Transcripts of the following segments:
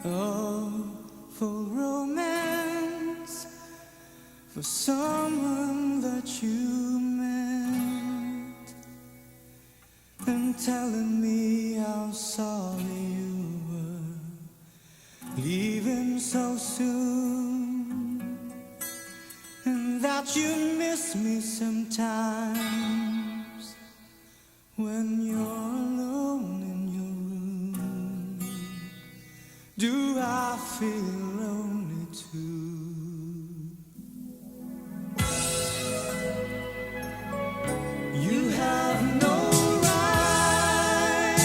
Oh, for romance, for someone that you met, and telling me how sorry you were leaving so soon, and that you miss me sometimes when you're alone in your room. Do I feel lonely too? You have no right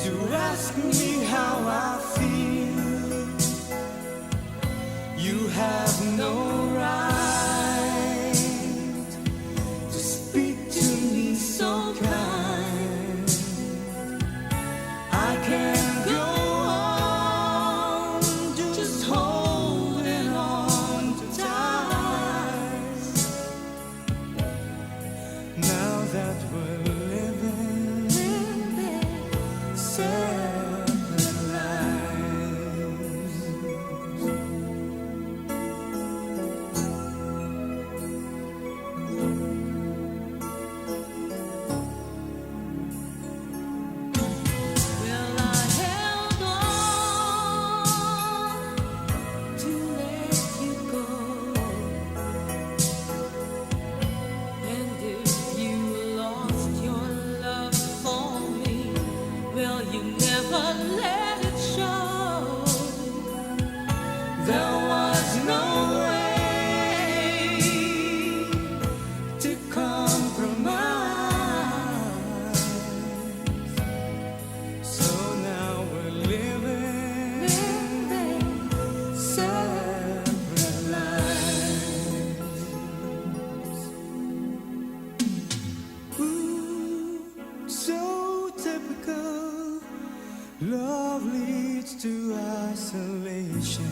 to ask me how I feel. You have no right to speak to me so kind. I can't go on just holding on to tight. Now that we're living separate lives. Well, I held on to let you go, and if you lost your love for me, well, you never let it show. There was no way to compromise. So now we're living separate lives. Ooh, so typical. Love leads to isolation.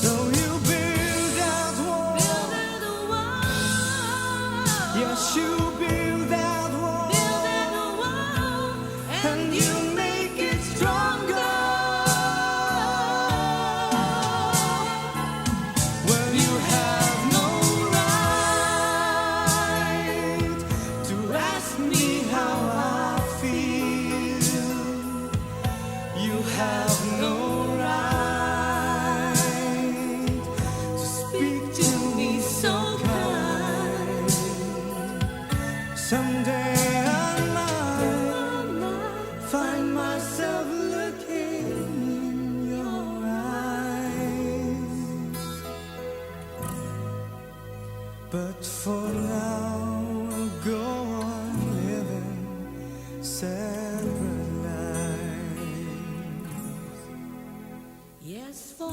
So you build that wall. Building a wall. Yes, you build that wall. Building a wall, And you make it stronger. Well, you have no right to ask me how I feel. You have no right to speak to me so kind. Someday I might find myself looking in your eyes, but for now I'll go on living separate lives. yes, for